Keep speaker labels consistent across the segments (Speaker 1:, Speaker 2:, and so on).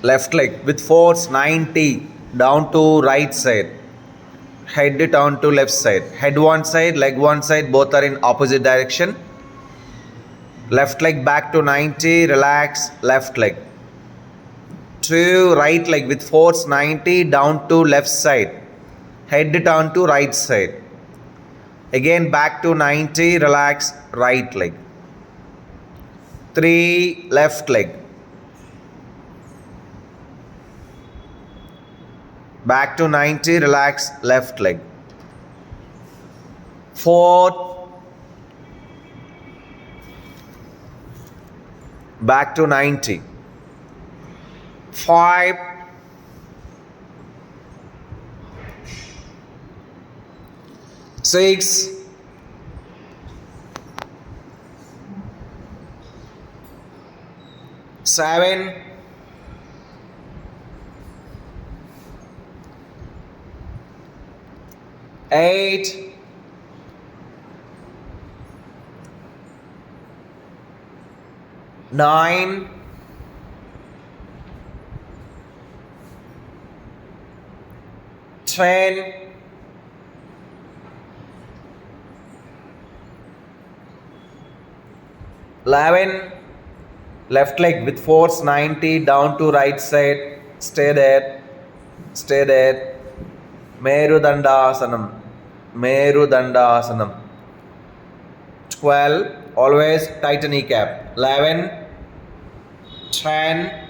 Speaker 1: Left leg with force 90 down to right side. Head down to left side. Head one side, leg one side, both are in opposite direction. Left leg back to 90, relax, left leg. To right leg with force 90 down to left side. Head down to right side. Again back to 90, relax, right leg. 3, left leg. Back to 90, relax, left leg. 4, back to 90. 5, 6, 7, 8, 9, 10, 11, left leg with force 90 down to right side, stay there, stay there. Merudandasanam, Merudandasanam. 12, always tighten kneecap. 11, 10,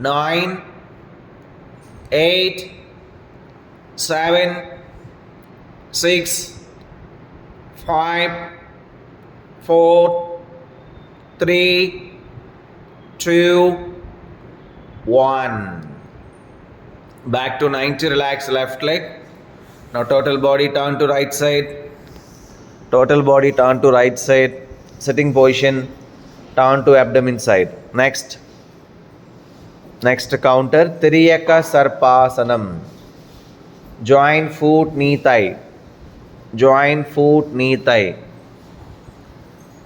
Speaker 1: 9, 8, 7, 6, 5, 4, 3, 2, 1. Back to 90, relax left leg. Now total body turn to right side. Total body turn to right side. Sitting position, turn to abdomen side. Next counter, Tiriyaka Sarpasanam. Join foot, knee, thigh. Join foot, knee, thigh.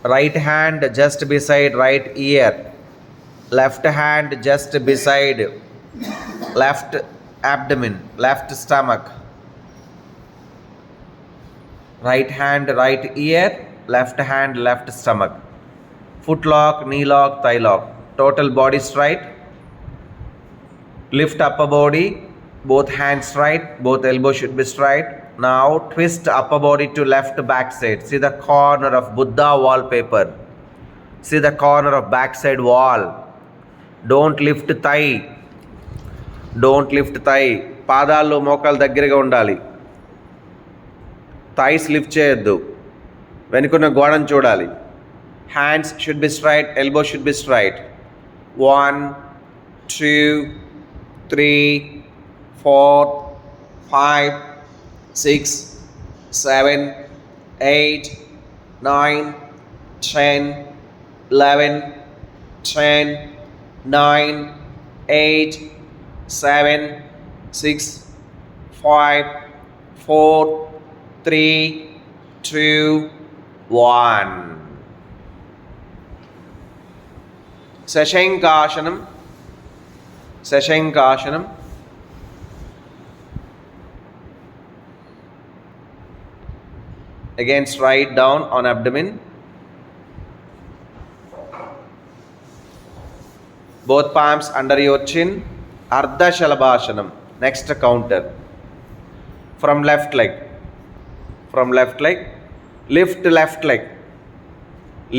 Speaker 1: Right hand just beside right ear. Left hand just beside left abdomen, left stomach. Right hand, right ear, left hand, left stomach. Foot lock, knee lock, thigh lock. Total body straight. Lift upper body, both hands straight, both elbows should be straight. Now twist upper body to left back side. See the corner of Buddha wallpaper. See the corner of backside wall. Don't lift thigh. Don't lift thigh. పాదాలు మోకాలు దగ్గరగా ఉండాలి. Thighs lift చేయొద్దు. వెనుకున్న గోడను చూడాలి. Hands should be straight, elbow should be straight. 1, 2, 3, 4, 5, 6, 7, 8, 9, 10, 11, 10, 9, 8, 7, 6, 5, 4, 3, 2, 1. Sashankashanam. Sashankashanam. Again straight down on abdomen. Both palms under your chin. Ardha Shalabhashanam. Next counter. From left leg. From left leg. Lift left leg.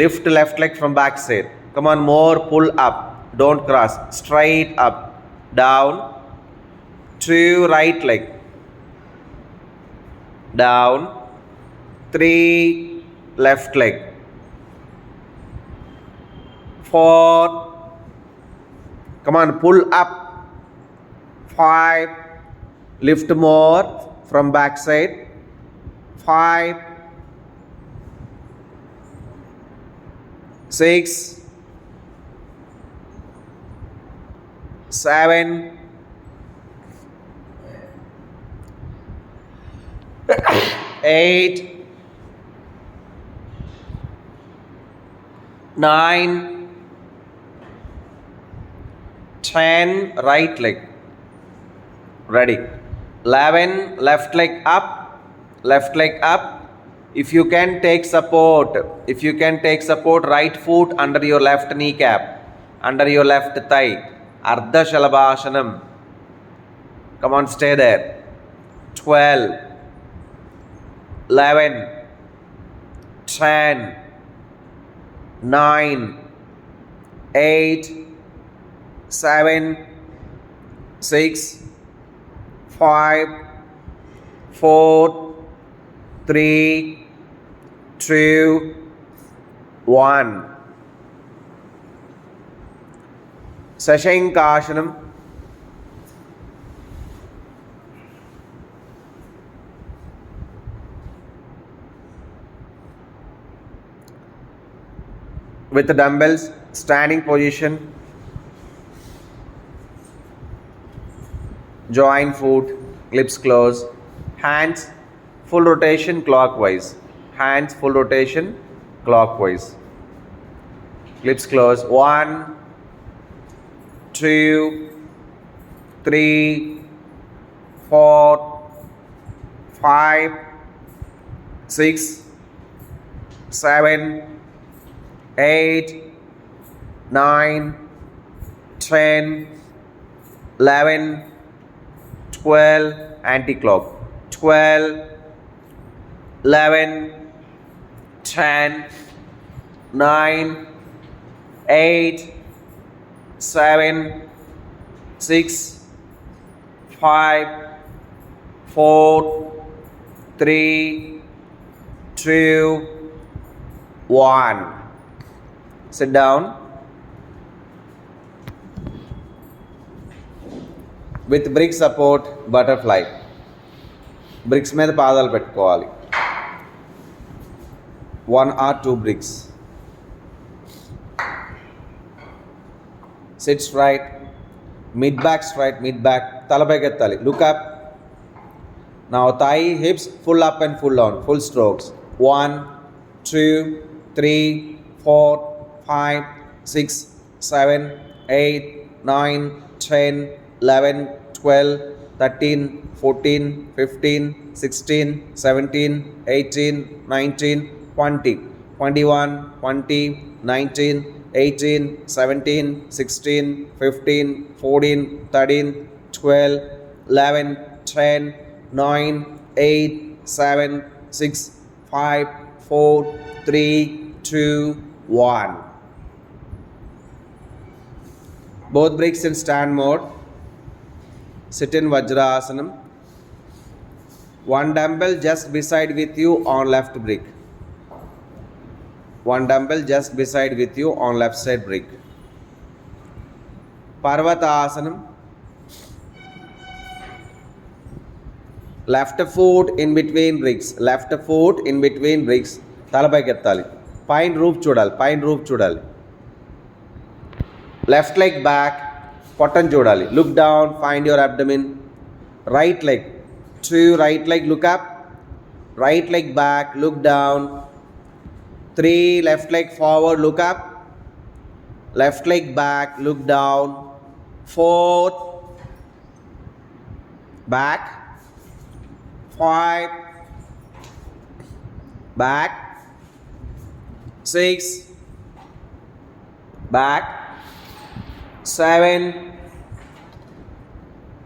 Speaker 1: Lift left leg from back side. Come on, more pull up. Don't cross. Straight up. Down. To right leg. Down. 3, left leg. 4, come on, pull up. 5, lift more from back side. 5, 6, 7, 8, 9, 10, right leg. Ready. 11, left leg up, left leg up. If you can take support, right foot under your left kneecap, under your left thigh, Ardha Shalabhashanam. Come on, stay there. 12, 11, 10, 9, 8, 7, 6, 5, 4, 3, 2, 1. Sashankashanam. With the dumbbells, standing position, joint foot, lips closed, hands full rotation clockwise, hands full rotation clockwise, lips closed. 1, 2, 3, 4, 5, 6, 7, 8, 9, 10, 11, 12, anti-clock. 12, 11, 10, 9, 8, 7, 6, 5, 4, 3, 2, 1. Sit down. With brick support, butterfly. Bricks మీద పాదాలు పెట్టుకోవాలి. 1 or 2 bricks. Sit straight. Mid back straight, mid back. తల పైకెత్తాలి. Look up. Now thigh, hips full up and full down. Full strokes. 1, 2, 3, 4, 5, 6, 7, 8, 9, 10, 11, 12, 13, 14, 15, 16, 17, 18, 19, 20, 21, 20, 19, 18, 17, 16, 15, 14, 13, 12, 11, 10, 9, 8, 7, 6, 5, 4, 3, 2, 1. Both bricks in stand mode. Sit in Vajrasanam. One dumbbell just beside with you on left brick. One dumbbell just beside with you on left side brick. Parvatasanam. Left foot in between bricks. Left foot in between bricks. Talapaikettali. Pine roof chudali. Left leg back. Pottan chudali. Look down, find your abdomen. Right leg. 2, right leg, look up. Right leg back, look down. 3, left leg forward, look up. Left leg back, look down. 4, back. 5, back. 6, back. 7,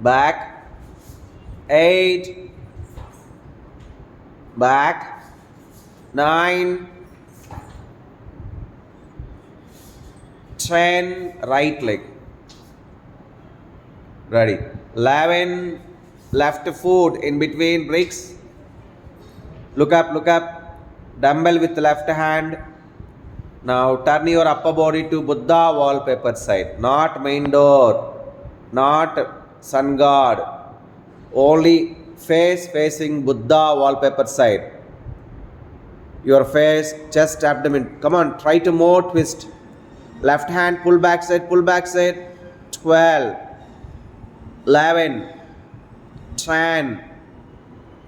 Speaker 1: back. 8, back. 9, 10, right leg. Ready. 11, left foot in between bricks. Look up. Dumbbell with left hand. Now turn your upper body to Buddha wallpaper side. Not main door. Not sun god. Only face facing Buddha wallpaper side. Your face, chest, abdomen. Come on, try to more twist. Left hand, pull back side. 12, 11, 10,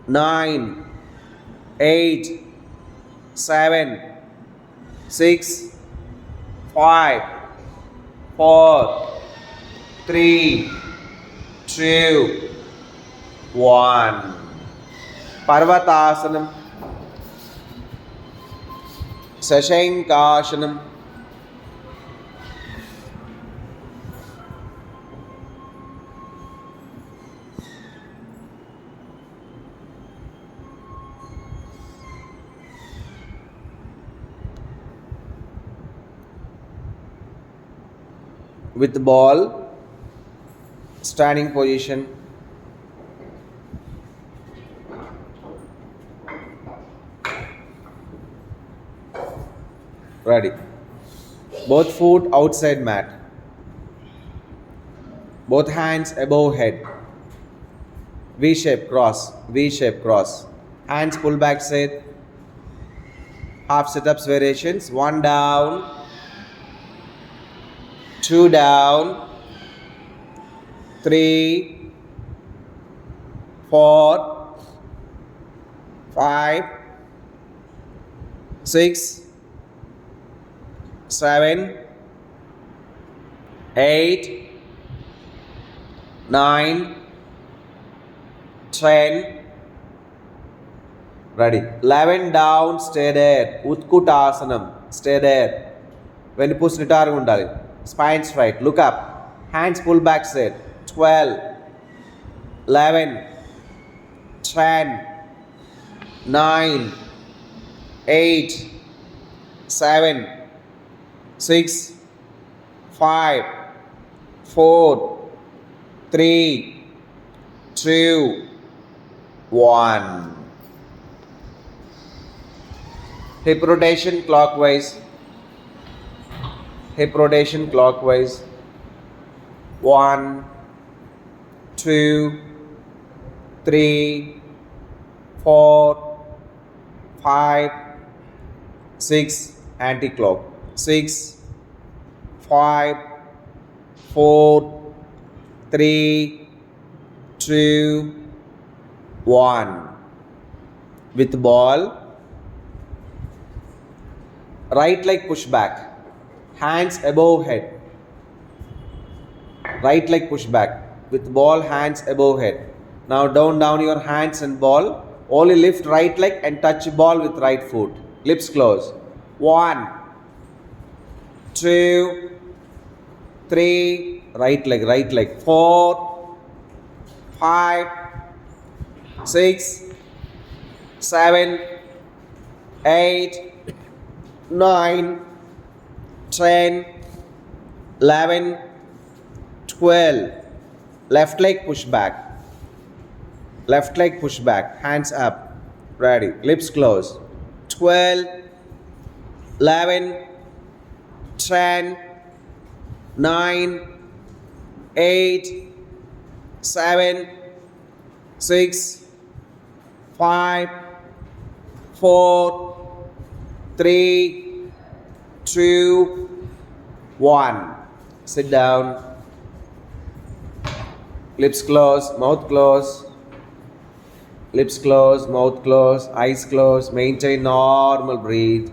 Speaker 1: 9, 8, 7, 6, 5, 4, 3, 2, 1. Parvatasanam, Sashankashanam, with ball, standing position. Ready. Both foot outside mat. Both hands above head. V-shape cross. V-shape cross. Hands pull back side. Half sit-ups variations. 1 down. 2 down. 3, 4, 5, 6, 7, 8, 9, 10. Ready. 11 down, stay there. Utkuttasanam, stay there. When you push nitar undali. Spine straight, look up. Hands pull back side. 12, 11, 10, 9, 8, 7, 6, 5, 4, 3, 2, 1. Hip rotation clockwise. Hip rotation clockwise. 1, 2, 3, 4, 5, 6, anti-clock. 6, 5, 4, 3, 2, 1. With ball, right leg push back. Hands above head. Right leg push back. With ball, hands above head. Now down your hands and ball. Only lift right leg and touch ball with right foot. Lips close. 1, 2, 3. Right leg. 4, 5, 6, 7, 8, 9, 10, 11, 12. Left leg push back. Left leg push back. Hands up. Ready. Lips closed. 12, 11, 10, 9, 8, 7, 6, 5, 4, 3, 2, 1. Sit down. Lips close, mouth close. Lips close, mouth close, eyes close. Maintain normal breathe.